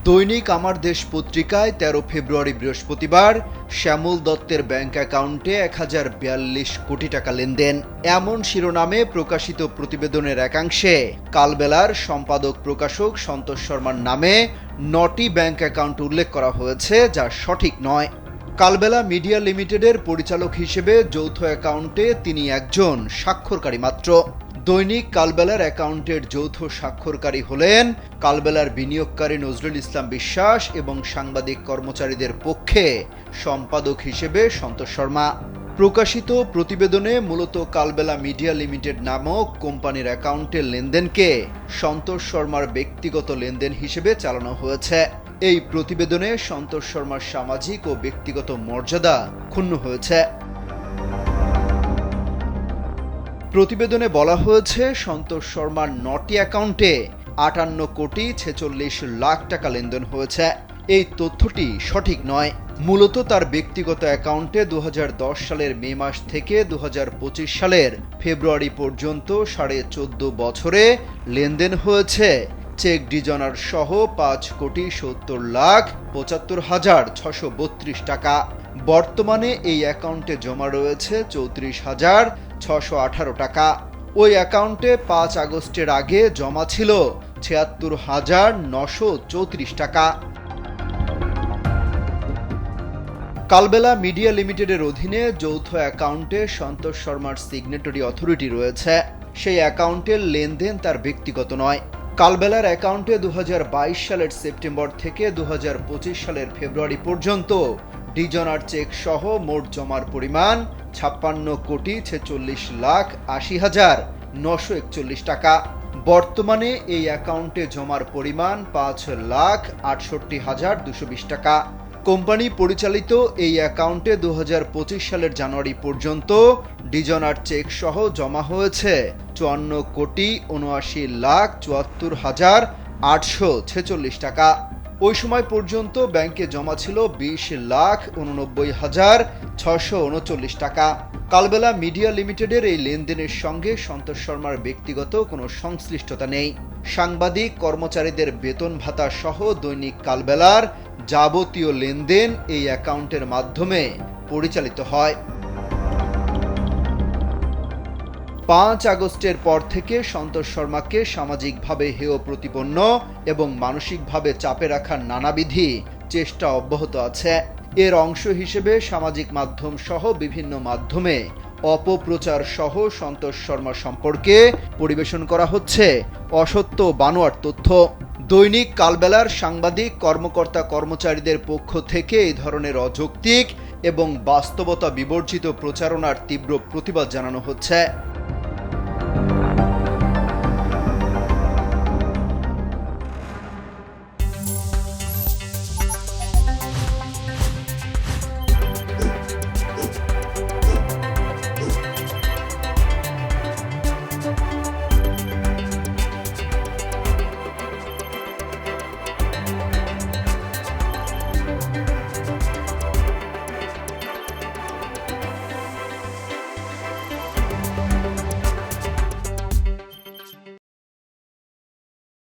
দৈনিক আমার দেশ পত্রিকায় ১৩ ফেব্রুয়ারি বৃহস্পতিবার শ্যামল দত্তের ব্যাংক অ্যাকাউন্টে ১,০৪২ কোটি টাকা লেনদেন এমন শিরোনামে প্রকাশিত প্রতিবেদনের একাংশে কালবেলার সম্পাদক প্রকাশক সন্তোষ শর্মার নামে ৯টি ব্যাংক অ্যাকাউন্ট উল্লেখ করা হয়েছে, যা সঠিক নয়। কালবেলা মিডিয়া লিমিটেডের পরিচালক হিসেবে যৌথ অ্যাকাউন্টে তিনি একজন স্বাক্ষরকারী মাত্র। দৈনিক কালবেলার অ্যাকাউন্টের যৌথ স্বাক্ষরকারী হলেন কালবেলার বিনিয়োগকারী নজরুল ইসলাম বিশ্বাস এবং সাংবাদিক কর্মচারীদের পক্ষে সম্পাদক হিসেবে সন্তোষ শর্মা। প্রকাশিত প্রতিবেদনে মূলত কালবেলা মিডিয়া লিমিটেড নামক কোম্পানির অ্যাকাউন্টের লেনদেনকে সন্তোষ শর্মার ব্যক্তিগত লেনদেন হিসেবে চালানো হয়েছে। এই প্রতিবেদনে সন্তোষ শর্মার সামাজিক ও ব্যক্তিগত মর্যাদা ক্ষুণ্ণ হয়েছে। প্রতিবেদনে বলা হয়েছে, সন্তোষ শর্মার ৯টি অ্যাকাউন্টে ৫৮,৪৬,০০,০০০ টাকা লেনদেন হয়েছে। এই তথ্যটি সঠিক নয়। মূলত তার ব্যক্তিগত অ্যাকাউন্টে ২০১০ সালের মে মাস থেকে ২০২৫ সালের ফেব্রুয়ারি পর্যন্ত ১৪.৫ বছরে লেনদেন হয়েছে চেক ডিজনার সহ ৫,৭০,৭৫,৬৩২ টাকা। বর্তমানে এই অ্যাকাউন্টে জমা রয়েছে ৩৪,৬১৮ টাকা। ওই অ্যাকাউন্টে ৫ আগস্টের আগে জমা ছিল ৭৬,৯৩৪ টাকা। কালবেলা মিডিয়া লিমিটেডের অধীনে যৌথ অ্যাকাউন্টে সন্তোষ শর্মার সিগনেটরি অথরিটি রয়েছে। সেই অ্যাকাউন্টের লেনদেন তার ব্যক্তিগত নয়। কালবেলার অ্যাকাউন্টে ২০২২ সালের সেপ্টেম্বর থেকে ২০২৫ সালের ফেব্রুয়ারি পর্যন্ত ডিজনার চেক সহ মোট জমার পরিমাণ ৫৬,৮০,৮০,৯৪১ টাকা। বর্তমানে এই অ্যাকাউন্টে জমার পরিমাণ ৫,৬৮,২২০ টাকা। কোম্পানি পরিচালিত এই অ্যাকাউন্টে ২০২৫ সালের জানুয়ারি পর্যন্ত ডিজনার চেক সহ জমা হয়েছে ৫৪,৭৪,৮৪৬ টাকা। ওই সময় পর্যন্ত ব্যাংকে জমা ছিল ২০,৮৯,৬৩৯ টাকা। কালবেলা মিডিয়া লিমিটেডের এই লেনদেনের সঙ্গে সন্তোষ শর্মার ব্যক্তিগত কোনো সংশ্লিষ্টতা নেই। সাংবাদিক কর্মচারীদের বেতন ভাতা সহ দৈনিক কালবেলার যাবতীয় লেনদেন এই অ্যাকাউন্টের মাধ্যমে পরিচালিত হয়। ৫ আগস্টের পর থেকে সন্তোষ শর্মাকে সামাজিকভাবে হেয় প্রতিপন্ন এবং মানসিকভাবে চাপে রাখার নানাবিধি চেষ্টা অব্যাহত আছে। এর অংশ হিসেবে সামাজিক মাধ্যম সহ বিভিন্ন মাধ্যমে অপপ্রচার সহ সন্তোষ শর্মা সম্পর্কে পরিবেশন করা হচ্ছে অসত্য বানোয়াট তথ্য। দৈনিক কালবেলার সাংবাদিক কর্মকর্তা কর্মচারীদের পক্ষ থেকে এই ধরনের অযৌক্তিক এবং বাস্তবতা বিবর্জিত প্রচারণার তীব্র প্রতিবাদ জানানো হচ্ছে।